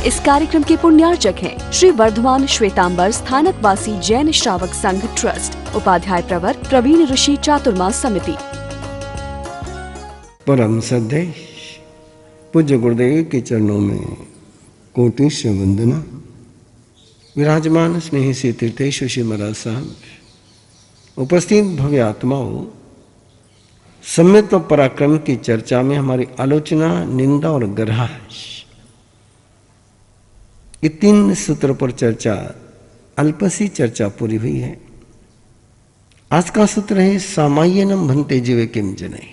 इस कार्यक्रम के पुण्यार्चक हैं श्री वर्धमान श्वेतांबर स्थानकवासी जैन श्रावक संघ ट्रस्ट, उपाध्याय प्रवर प्रवीण ऋषि चातुर्मास समिति। परम श्रद्धेय पूज्य गुरुदेव के चरणों में कोटि से वंदना। विराजमान स्नेही से तीर्थेश्वर श्री महाराज साहब, उपस्थित भव्य आत्माओं, सम्यत्व पराक्रम की चर्चा में हमारी आलोचना, निंदा और ग्रहाश, ये 3 सूत्रों पर चर्चा, अल्पसी चर्चा पूरी हुई है। आज का सूत्र है सामायनम भन्ते जीवे किम जनै।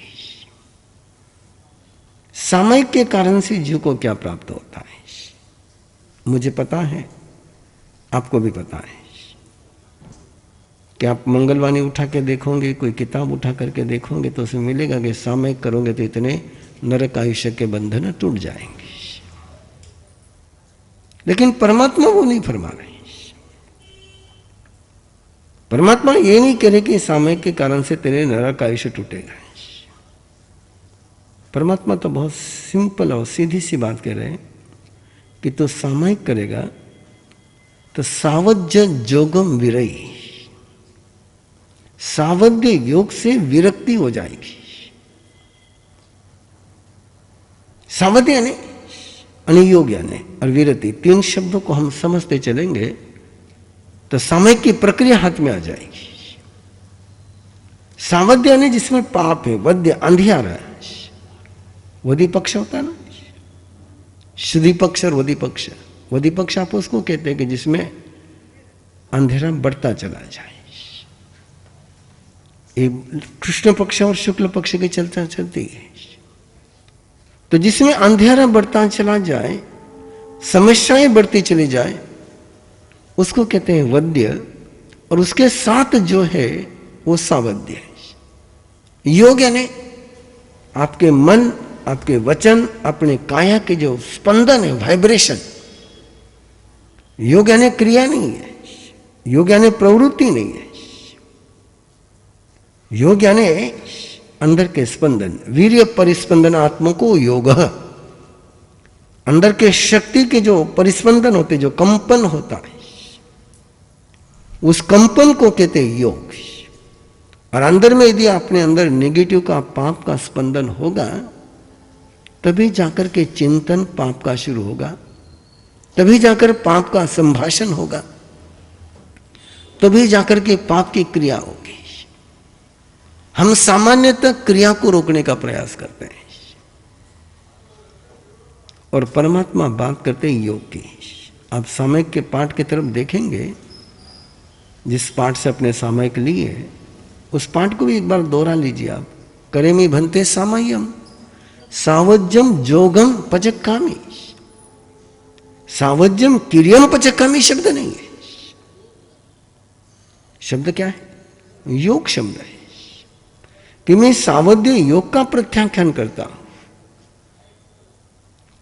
सामयिक के कारण से जीव को क्या प्राप्त होता है, मुझे पता है, आपको भी पता है। कि आप मंगलवाणी उठा के देखोगे, कोई किताब उठा करके देखोगे तो उसमें मिलेगा कि सामयिक करोगे तो इतने नरक आयुष्य के बंधन टूट जाएंगे। लेकिन परमात्मा वो नहीं फरमा रहे। परमात्मा ये नहीं कह रहे कि सामयिक के कारण से तेरे नरक आयुष्य टूटेगा। परमात्मा तो बहुत सिंपल और सीधी सी बात कह रहे हैं कि तू सामयिक करेगा तो सावध्य जोगम विरयी, सावध्य योग से विरक्ति हो जाएगी। सावध्य यानी अनियोग यानी और विरति, 3 शब्दों को हम समझते चलेंगे तो सामयिक की प्रक्रिया हाथ में आ जाएगी। सावध्य यानी जिसमें पाप है, वध्य अंधियारा है। वधी पक्ष होता है ना, शुद्धि पक्ष और वधी पक्ष। वधी पक्ष आप उसको कहते हैं कि जिसमें अंधेरा बढ़ता चला जाए। एक कृष्ण पक्ष और शुक्ल पक्ष की चलता चलती है। तो जिसमें अंधेरा बढ़ता चला जाए, समस्याएं बढ़ती चली जाए, उसको कहते हैं वध्य। और उसके साथ जो है वो सावध्य है। योग यानी आपके मन, आपके वचन, अपने काया के जो स्पंदन है, वाइब्रेशन। योग यानी क्रिया नहीं है, योग यानी प्रवृत्ति नहीं है। योग यानी अंदर के स्पंदन, वीर्य परिस्पंदन आत्मा को योग। अंदर के शक्ति के जो परिस्पंदन होते, जो कंपन होता है, उस कंपन को कहते हैं योग। और अंदर में यदि अपने अंदर नेगेटिव का, पाप का स्पंदन होगा, तभी जाकर के चिंतन पाप का शुरू होगा, तभी जाकर पाप का संभाषण होगा, तभी जाकर के पाप की क्रिया होगी। हम सामान्यतः क्रिया को रोकने का प्रयास करते हैं और परमात्मा बात करते हैं योग की। आप सामयिक के पाठ की तरफ देखेंगे, जिस पाठ से अपने सामयिक लिए, उस पाठ को भी एक बार दोहरा लीजिए आप। करेमी भन्ते सामय्यम सावज्यम जोगम पचक्कामी। सावज्यम किरियम पचक्कामी शब्द नहीं है। शब्द क्या है? योग शब्द है कि मैं सावध्य योग का प्रत्याख्यान करता हूं।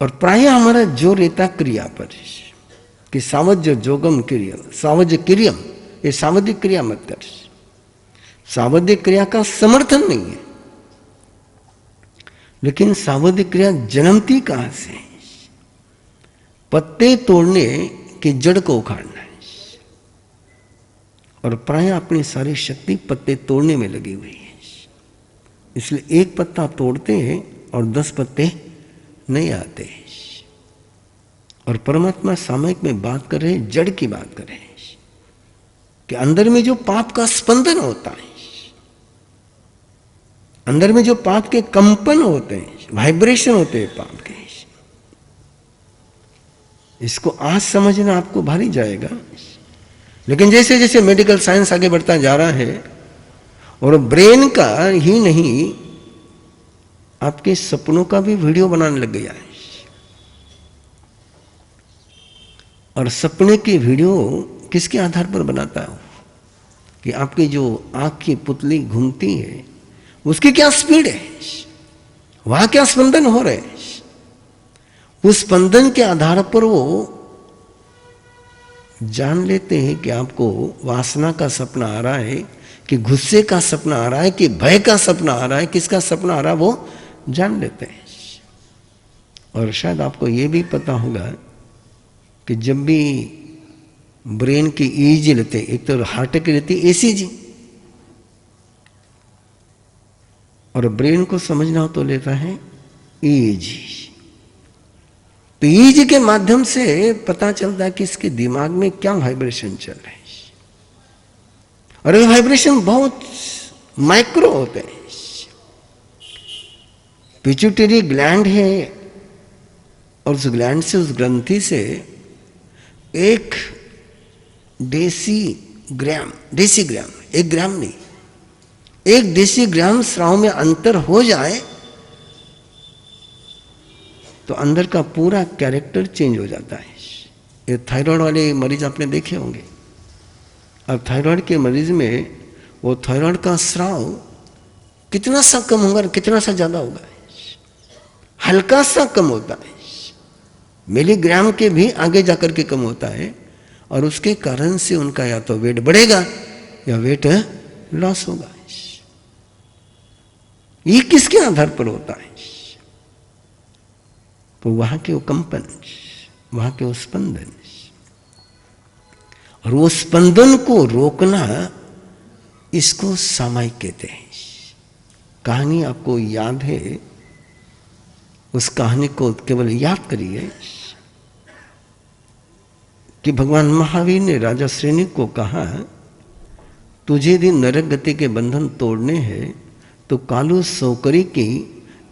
और प्राय हमारा जोर रहता क्रिया पर कि सावध्य जोगम क्रियम, सावध्य क्रियम। ये सावध्य क्रिया मत कर। सावध्य क्रिया का समर्थन नहीं है, लेकिन सावध्य क्रिया जन्मती कहां से? पत्ते तोड़ने की जड़ को उखाड़ना है। और प्राय अपनी सारी शक्ति पत्ते तोड़ने में लगी हुई है। इसलिए एक पत्ता तोड़ते हैं और 10 पत्ते नहीं आते। और परमात्मा सामयिक में बात कर रहे हैं, जड़ की बात कर रहे हैं कि अंदर में जो पाप का स्पंदन होता है, अंदर में जो पाप के कंपन होते हैं, वाइब्रेशन होते हैं पाप के, इसको आज समझना आपको भारी जाएगा। लेकिन जैसे जैसे मेडिकल साइंस आगे बढ़ता जा रहा है, और ब्रेन का ही नहीं, आपके सपनों का भी वीडियो बनाने लग गया है। और सपने की वीडियो किसके आधार पर बनाता है? कि आपकी जो आंख की पुतली घूमती है, उसकी क्या स्पीड है, वहां क्या स्पंदन हो रहे हैं, उस स्पंदन के आधार पर वो जान लेते हैं कि आपको वासना का सपना आ रहा है, कि गुस्से का सपना आ रहा है, कि भय का सपना आ रहा है, किसका सपना आ रहा है, वो जान लेते हैं। और शायद आपको ये भी पता होगा कि जब भी ब्रेन की ईजी लेते, एक तो हार्ट की लेती एसीजी, और ब्रेन को समझना हो तो लेता है ईजी। तो ईजी के माध्यम से पता चलता है कि इसके दिमाग में क्या वाइब्रेशन चल रहे हैं, और ये वाइब्रेशन बहुत माइक्रो होते हैं। पिट्यूटरी ग्लैंड है, और उस ग्लैंड से, उस ग्रंथि से एक डेसीग्राम, एक ग्राम नहीं, एक डेसीग्राम स्राव में अंतर हो जाए तो अंदर का पूरा कैरेक्टर चेंज हो जाता है। ये थायराइड वाले मरीज आपने देखे होंगे। अब थायराइड के मरीज में वो थायराइड का स्राव कितना सा कम होगा, कितना सा ज्यादा होगा, हल्का सा कम होता है, मिलीग्राम के भी आगे जाकर के कम होता है, और उसके कारण से उनका या तो वेट बढ़ेगा या वेट लॉस होगा। ये किसके आधार पर होता है? तो वहां के वो कंपन, वहां के वो स्पंदन, और वो स्पंदन को रोकना, इसको सामायिक कहते हैं। कहानी आपको याद है, उस कहानी को केवल याद करिए कि भगवान महावीर ने राजा श्रेणिक को कहा, तुझे यदि नरक गति के बंधन तोड़ने हैं तो कालू सोकरी की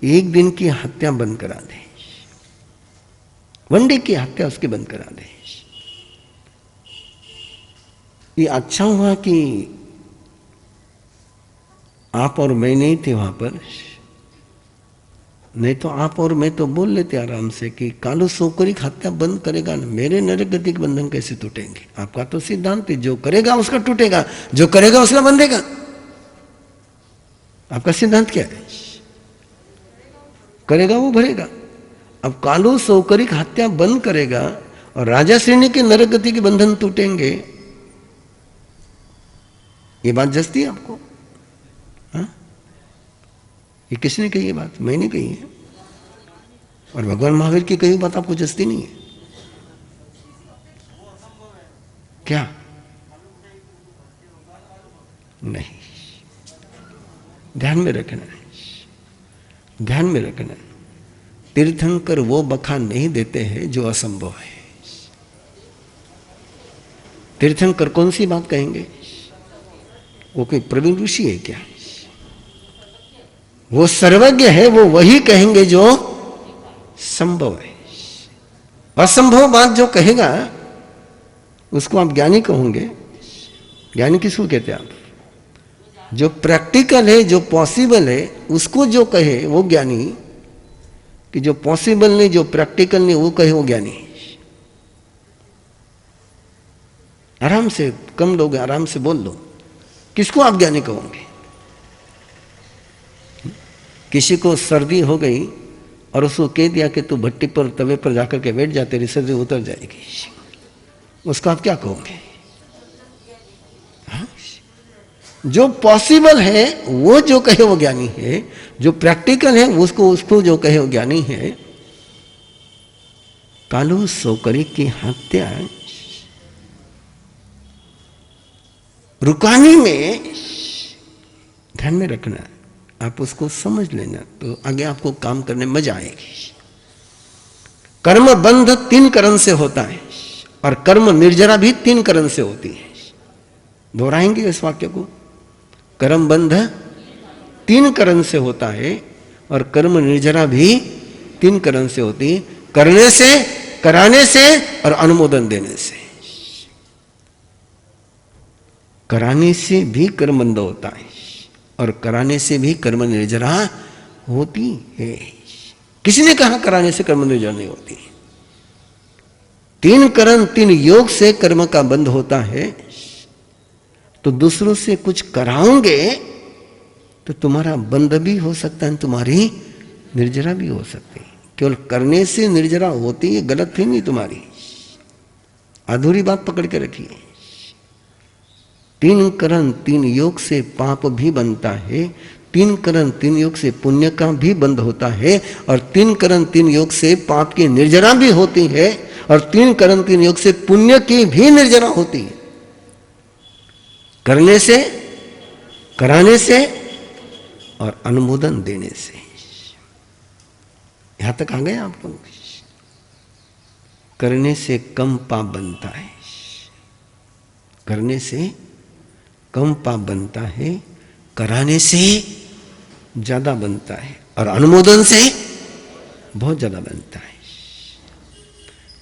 एक दिन की हत्या बंद करा दे, वन डे की हत्या उसकी बंद करा दे। ये अच्छा हुआ कि आप और मैं नहीं थे वहां पर, नहीं तो आप और मैं तो बोल लेते आराम से कि कालू सोकरी की हत्या बंद करेगा ना, मेरे नरक गति के बंधन कैसे टूटेंगे। आपका तो सिद्धांत है, जो करेगा उसका टूटेगा, जो करेगा उसका बंधेगा। आपका सिद्धांत क्या है? करेगा वो भरेगा। अब कालू सोकरी की हत्या बंद करेगा और राजा श्रेणी के नरक गति के बंधन टूटेंगे, ये बात जचती है आपको? हाँ? ये किसने कही? ये बात मैंने कही है, और भगवान महावीर की कही बात आपको जचती नहीं है क्या? नहीं, ध्यान में रखना है, ध्यान में रखना। तीर्थंकर वो बखान नहीं देते हैं जो असंभव है। तीर्थंकर कौन सी बात कहेंगे? वो कोई प्रवीण ऋषि है क्या? वो सर्वज्ञ है, वो वही कहेंगे जो संभव है। असंभव बात जो कहेगा उसको आप ज्ञानी कहोगे। ज्ञानी किसको कहते हैं आप? जो प्रैक्टिकल है, जो पॉसिबल है, उसको जो कहे वो ज्ञानी, कि जो पॉसिबल नहीं, जो प्रैक्टिकल नहीं, वो कहे वो ज्ञानी। आराम से, कम लोग आराम से बोल दो, किसको आप ज्ञानी कहोगे? किसी को सर्दी हो गई और उसको कह दिया कि तू भट्टी पर, तवे पर जाकर के बैठ जा, तेरी सर्दी उतर जाएगी, उसको आप क्या कहोगे? हाँ? जो पॉसिबल है वो जो कहे वो ज्ञानी है, जो प्रैक्टिकल है उसको जो कहे वो ज्ञानी है। कालू सोकरी की हत्या रुकाने में ध्यान में रखना, आप उसको समझ लेना, तो आगे आपको काम करने में मजा आएगी। कर्म बंध 3 करण से होता है, और कर्म निर्जरा भी 3 करण से होती है। दोहराएंगे इस वाक्य को, कर्म बंध 3 करण से होता है, और कर्म निर्जरा भी 3 करण से होती है। करने से, कराने से, और अनुमोदन देने से। कराने से भी कर्म बंध होता है, और कराने से भी कर्म निर्जरा होती है। किसी ने कहा कराने से कर्म निर्जरा नहीं होती? 3 करण 3 योग से कर्म का बंध होता है। तो दूसरों से कुछ कराओगे तो तुम्हारा बंध भी हो सकता है, तुम्हारी निर्जरा भी हो सकती है। केवल करने से निर्जरा होती है, गलत थी नहीं तुम्हारी, अधूरी बात पकड़ के रखिए। 3 करण 3 योग से पाप भी बनता है, 3 करण 3 योग से पुण्य का भी बंध होता है, और 3 करण 3 योग से पाप की निर्जरा भी होती है, और 3 कर्म 3 योग से पुण्य की भी निर्जना होती है। करने से, कराने से और अनुमोदन देने से। यहां तक आ गए आप लोग? करने से कम पाप बनता है, करने से कम पाप बनता है, कराने से ज्यादा बनता है और अनुमोदन से बहुत ज्यादा बनता है।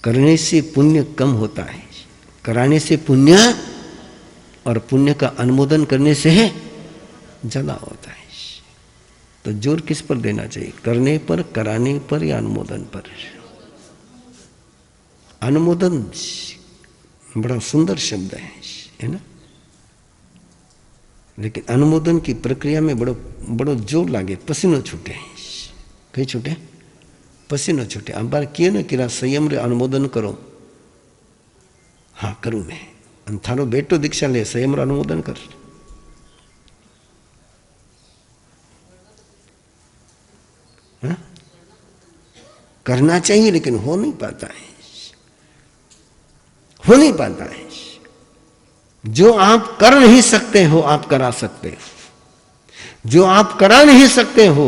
करने से पुण्य कम होता है, कराने से पुण्य, और पुण्य का अनुमोदन करने से ज्यादा होता है। तो जोर किस पर देना चाहिए? करने पर, कराने पर या अनुमोदन पर? अनुमोदन बड़ा सुंदर शब्द है ना? लेकिन अनुमोदन की प्रक्रिया में बड़ो जोर लागे, पसीनो छूटे। कहीं छूटे? पसीनो छूटे। अब बार किए न किरा संयम रे अनुमोदन करो। हाँ करूं मैं। थारो बेटो दीक्षा ले, संयम रे अनुमोदन कर। हाँ? करना चाहिए लेकिन हो नहीं पाता है, हो नहीं पाता है। जो आप कर नहीं सकते हो आप करा सकते हो, जो आप करा नहीं सकते हो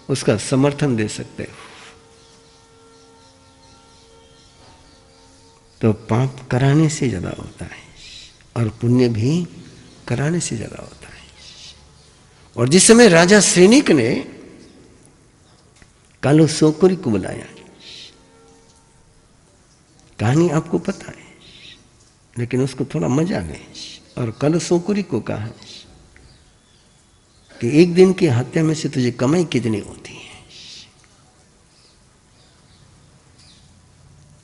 उसका समर्थन दे सकते हो। तो पाप कराने से ज्यादा होता है और पुण्य भी कराने से ज्यादा होता है। और जिस समय राजा सैनिक ने कालो सोकुरी को बुलाया, कहानी आपको पता है, लेकिन उसको थोड़ा मजा आ गया और कालो सोकुरी को कहा कि एक दिन की हत्या में से तुझे कमाई कितनी होती है?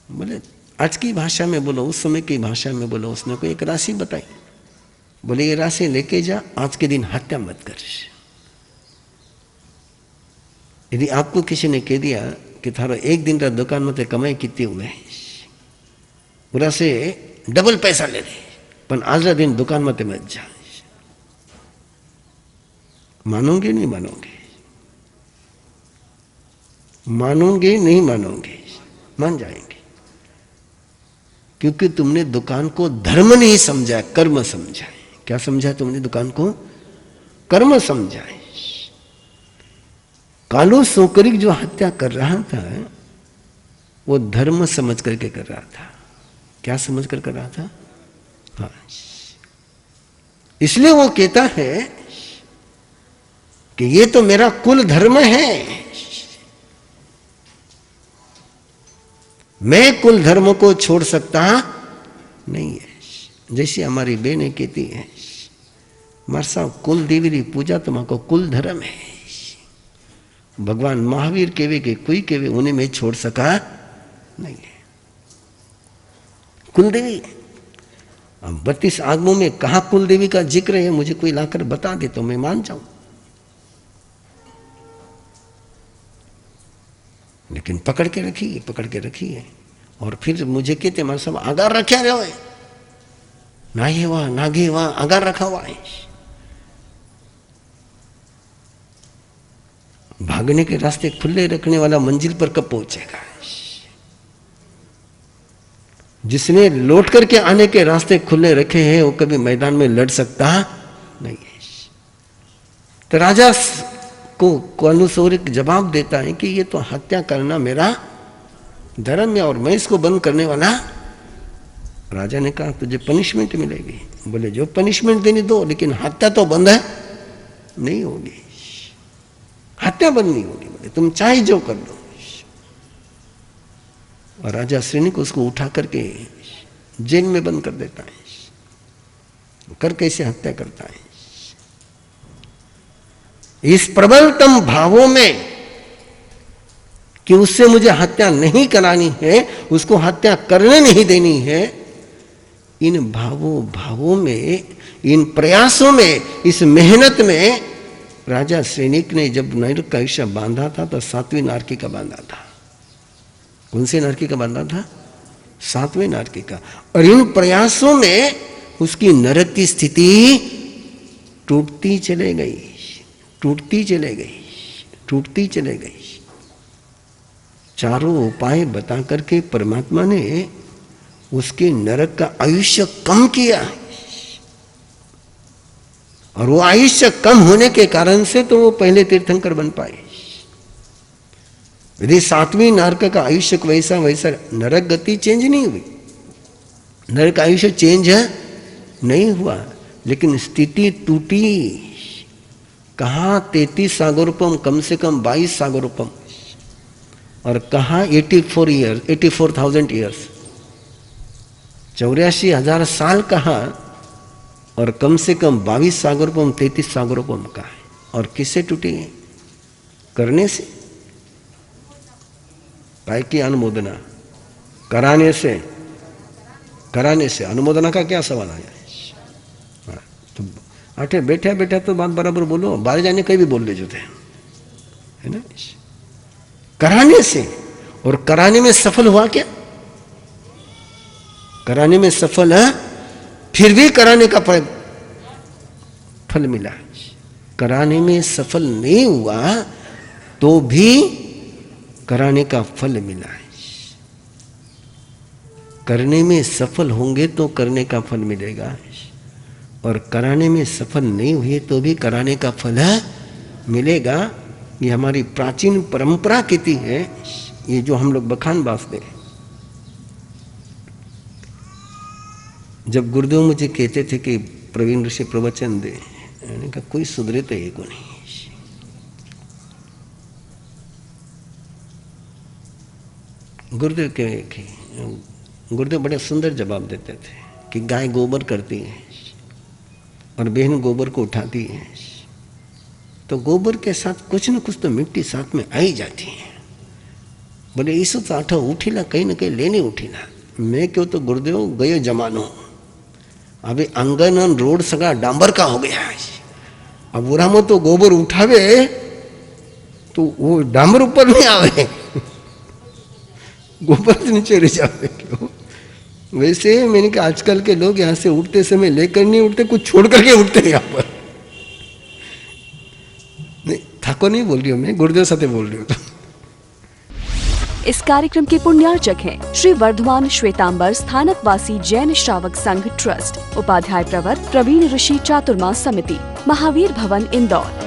बोले आज की भाषा में बोलो, उस समय की भाषा में बोलो। उसने कोई एक राशि बताई। बोले ये राशि लेके जा, आज के दिन हत्या मत कर। यदि आपको किसी ने कह दिया कि थारो एक दिन का दुकान में कमाई कितनी हुए, पूरा से डबल पैसा ले ले, पर आज दिन दुकान में मत जा, मानोगे नहीं मानोगे? मानोगे नहीं मानोगे? मान जाएंगे, क्योंकि तुमने दुकान को धर्म नहीं समझा, कर्म समझा है। क्या समझा तुमने? दुकान को कर्म समझा है। कालो सोकरिक जो हत्या कर रहा था वो धर्म समझ करके कर रहा था। क्या समझ कर रहा था? हाँ, इसलिए वो कहता है कि ये तो मेरा कुल धर्म है, मैं कुल धर्म को छोड़ सकता नहीं है। जैसे हमारी बहनें कहती है, मारसा कुल देवी री पूजा तुम्हारा कुल धर्म है। भगवान महावीर केवे के कोई केवे उन्हें मैं छोड़ सका नहीं है। कुलदेवी, अब 32 आगमों में कहा कुलदेवी का जिक्र है, मुझे कोई लाकर बता दे तो मैं मान जाऊं। लेकिन पकड़ के रखी है। और फिर मुझे कहते हमारे सब आगार रखा रहे हो, नागे वहां नागे वहां आगार रखा हुआ है। भागने के रास्ते खुले रखने वाला मंजिल पर कब पहुंचेगा? जिसने लौट करके आने के रास्ते खुले रखे हैं वो कभी मैदान में लड़ सकता नहीं है। तो राजा को अनुसूरिक जवाब देता है कि ये तो हत्या करना मेरा धर्म है और मैं इसको बंद करने वाला। राजा ने कहा तुझे पनिशमेंट मिलेगी। बोले जो पनिशमेंट देनी दो, लेकिन हत्या तो बंद है नहीं होगी, हत्या बंद नहीं होगी। बोले तुम चाहे जो कर दो। और राजा सैनिक उसको उठा करके जेल में बंद कर देता है। कर कैसे हत्या करता है? इस प्रबलतम भावों में कि उससे मुझे हत्या नहीं करानी है, उसको हत्या करने नहीं देनी है, इन भावों में, इन प्रयासों में, इस मेहनत में राजा सैनिक ने जब नरक का हिस्सा बांधा था तो 7वीं नारकी का बांधा था। कौन से नारकी का बांधा था? 7वें नारकी का। और इन प्रयासों में उसकी नरक की स्थिति टूटती चले गई। चारों उपाय बता करके परमात्मा ने उसके नरक का आयुष्य कम किया, और वो आयुष्य कम होने के कारण से तो वो पहले तीर्थंकर बन पाए। यदि 7वीं नरक का आयुष्य वैसा वैसा, नरक गति चेंज नहीं हुई, नरक का आयुष्य चेंज नहीं हुआ, लेकिन स्थिति टूटी। कहाँ 33 सागरोपम, कम से कम 22 सागरोपम, और कहाँ 84,000 ईयर्स, 84,000 साल कहाँ, और कम से कम 22 सागरोपम, 33 सागरोपम का है। और किससे टूटी? करने से, काय की अनुमोदना कराने से, कराने से। अनुमोदना का क्या सवाल आया? तो अठे बैठा बैठा तो बात बराबर बोलो, बाहर जाने कहीं भी बोल ले जो थे, है ना। कराने से, और कराने में सफल हुआ क्या? कराने में सफल है, फिर भी कराने का फल मिला। कराने में सफल नहीं हुआ तो भी कराने का फल मिला है। करने में सफल होंगे तो करने का फल मिलेगा, और कराने में सफल नहीं हुए तो भी कराने का फल मिलेगा। ये हमारी प्राचीन परंपरा कहती है, ये जो हम लोग बखान बांसते हैं। जब गुरुदेव मुझे कहते थे कि प्रवीण ऋषि प्रवचन दे, मैंने कहा कोई सुधरे तो एक नहीं। गुरुदेव बड़े सुंदर जवाब देते थे कि गाय गोबर करती है और बहन गोबर को उठाती है, तो गोबर के साथ कुछ न कुछ तो मिट्टी साथ में आई जाती है। बोले ईसु तो आठो उठीला कहीं न कहीं लेने उठीला। मैं क्यों तो गुरुदेव गयो जमानो, अभी आंगन और रोड सगा डांबर का हो गया है। अब बुरा में तो गोबर उठावे तो वो डांबर ऊपर नहीं आवे, गोबर से नीचे रह जावे। क्यों? वैसे मैंने कहा आजकल के लोग यहाँ से उठते समय लेकर नहीं उठते, कुछ छोड़ करके उठते हैं यहाँ पर। नहीं, ठाकुर नहीं बोल रही हूँ मैं, गुरुदेव साथे बोल रही हूँ। इस कार्यक्रम के पुण्यार्चक हैं श्री वर्धमान श्वेतांबर स्थानकवासी जैन श्रावक संघ ट्रस्ट, उपाध्याय प्रवर प्रवीण ऋषि चातुर्मास समिति, महावीर भवन इंदौर।